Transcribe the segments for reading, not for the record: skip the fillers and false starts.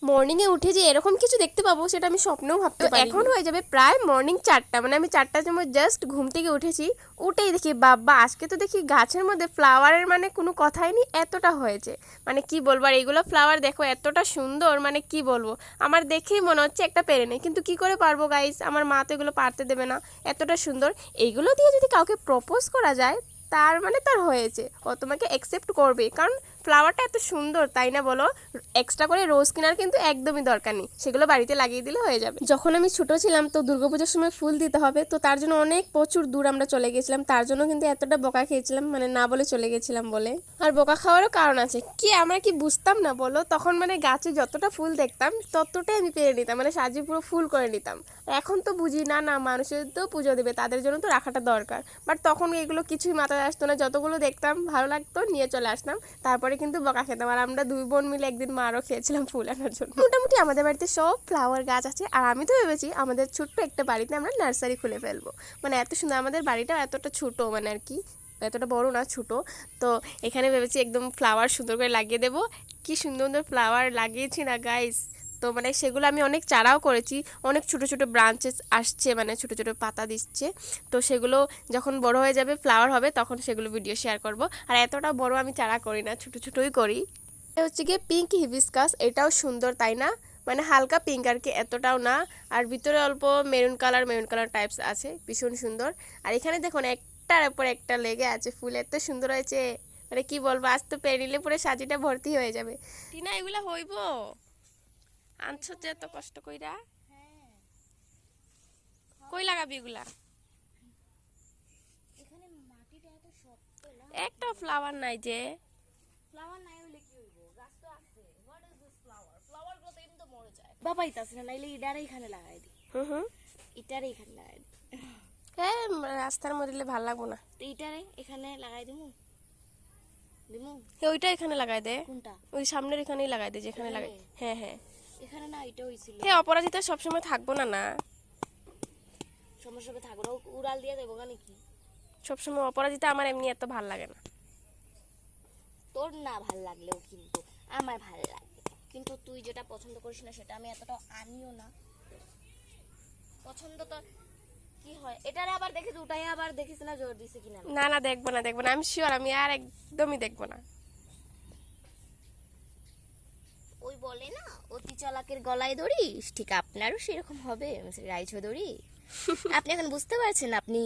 মর্নিংয়ে উঠে যে এরকম কিছু দেখতে পাবো সেটা আমি স্বপ্নেও ভাবতে পারি। এখন হয়ে যাবে প্রায় মর্নিং 4টা, মানে আমি 4টার সময় জাস্ট ঘুম থেকে উঠেছি। উঠেই দেখি বাবা আজকে তো দেখি গাছের মধ্যে ফ্লাওয়ারের মানে কোনো কথাই নেই, এতটা হয়েছে। মানে কি বলবো, আর এইগুলো ফ্লাওয়ার দেখো এতটা সুন্দর, মানে কি বলবো, আমার দেখেই মনে হচ্ছে একটা পেরে নেই, কিন্তু কি করে পারবো গাইস, আমার মা তো এগুলো পারতে দেবে না। এতটা সুন্দর, এইগুলো দিয়ে যদি কাউকে প্রপোজ করা যায় তার মানে তার হয়েছে, ও তোমাকে অ্যাকসেপ্ট করবে, কারণ ফ্লাওয়ারটা এত সুন্দর, তাই না বলো? এক্সট্রা করে রোজ কেনার কিন্তু একদমই দরকার নেই, সেগুলো বাড়িতে লাগিয়ে দিলে হয়ে যাবে। যখন আমি ছোট ছিলাম তো দুর্গাপূজার সময় ফুল দিতে হবে, তো তার জন্য অনেক প্রচুর দূর আমরা চলে গেছিলাম, তার জন্য কিন্তু এতটা বকা খেয়েছিলাম, মানে না বলে চলে গেছিলাম বলে। আর বকা খাওয়ারও কারণ আছে, কি আমরা কি বুঝতাম না বলো, তখন মানে গাছে যতটা ফুল দেখতাম ততটাই আমি পেরে নিতাম, মানে সাজিয়ে পুরো ফুল করে নিতাম। এখন তো বুঝি না, না মানুষের তো পুজো দেবে, তাদের জন্য তো রাখাটা দরকার, বাট তখন এগুলো কিছুই মাথায় আসতো না, যতগুলো দেখতাম ভালো লাগতো নিয়ে চলে আসতাম, তারপরে কিন্তু বকা খেতাম। আর আমরা 2 বোন মিলে একদিন মারও খেয়েছিলাম ফুল আনার জন্য। মোটামুটি আমাদের বাড়িতে সব ফ্লাওয়ার গাছ আছে, আর আমি তো ভেবেছি আমাদের ছোট্ট একটা বাড়িতে আমরা নার্সারি খুলে ফেলবো, মানে এত সুন্দর, আমাদের বাড়িটা এতটা ছোট, মানে আর কি এতটা বড় না, ছোট। তো এখানে ভেবেছি একদম ফ্লাওয়ার সুন্দর করে লাগিয়ে দেবো। কি সুন্দর সুন্দর ফ্লাওয়ার লাগিয়েছি না গাইস, তো মানে সেগুলো আমি অনেক চারাও করেছি, অনেক ছোট ছোট ব্রাঞ্চেস আসছে, মানে ছোট ছোট পাতা দিচ্ছে। তো সেগুলো যখন বড় হয়ে যাবে, ফ্লাওয়ার হবে, তখন সেগুলো ভিডিও শেয়ার করব। আর এতটা বড় আমি চারা করি না, ছোট ছোটই করি। এটা হচ্ছে গিয়ে পিঙ্ক হিবিস্কাস, এটাও সুন্দর তাই না, মানে হালকা পিঙ্ক আর কি, এতটাও না। আর ভিতরে অল্প মেরুন কালার টাইপস আছে, ভীষণ সুন্দর। আর এখানে দেখুন একটার উপর একটা লেগে আছে ফুল, এত সুন্দর হয়েছে, মানে কি বলবো, আজ তো পেরিলে পুরো সাজিটা ভর্তি হয়ে যাবে। টিনা এগুলা হইব, আনছো যে এত কষ্ট কইরা, কই লাগাবি এগুলা? এখানে মাটিটা এত শক্ত না, একটা ফ্লাওয়ার নাই যে। ফ্লাওয়ার নাই হলে কি হইব, গাছ তো আছে। What is this flower? Flower গুলো তো এমনি মরে যায়। বাবা ইতাছে না, নাইলে ইডারে এখানে লাগাই দি, হুম। ইটারে এখানে লাগাই দি, হ্যাঁ, রাস্তার মধ্যে দিলে ভাল লাগবো না। তো ইটারে এখানে লাগাই দিমু দিমু। ওইটা এখানে লাগাই দে, কোনটা? ওই সামনের এখানেই লাগাই দে, যেখানে লাগাই। এখানে? হ্যাঁ হ্যাঁ এখানে না, এটা হইছিল হ্যাঁ, অপরাজিতা সবসময় থাকবো না না, সমস্যা হবে, থাকবো না, উড়াল দিয়ে দেবো গানে কি। সবসময় অপরাজিতা আমার এমনি এত ভাল লাগে না। তোর না ভাল লাগলেও কিন্তু আমার ভাল লাগে, কিন্তু তুই যেটা পছন্দ করিস না সেটা আমি এতটা আনিও না। পছন্দ তো কি হয়, এটারে আবার দেখিস উঠাই, আবার দেখিস না জোর দিছে কিনা। না না, দেখবো না দেখবো না, আমি শিওর, আমি আর একদমই দেখবো না। ওই বলে না, অতি চালাকের গলায় দড়ি, ঠিক আপনারও সেরকম হবে মিস্টার রায়চৌধুরী। আপনি এখন বুঝতে পারছেন আপনি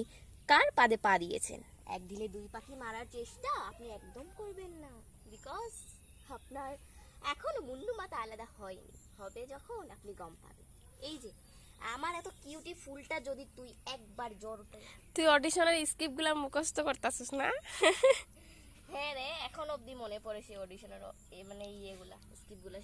কার পাদে পা দিয়েছেন। এক ঢিলে দুই পাখি মারার চেষ্টা আপনি একদম করবেন না, বিকজ আপনার এখনো মুন্ডু মাথা আলাদা হয়নি, হবে যখন আপনি গম পাবেন। এই যে আমার এত কিউটি ফুলটা যদি তুই একবার জ্বর উঠে। তুই অডিশনের স্ক্রিপ্ট গুলা মুখস্থ করতেছিস না? হ্যাঁ রে, এখন অবধি মনে পড়ে সে অডিশনের মানে ইয়েগুলা স্কিপগুলা।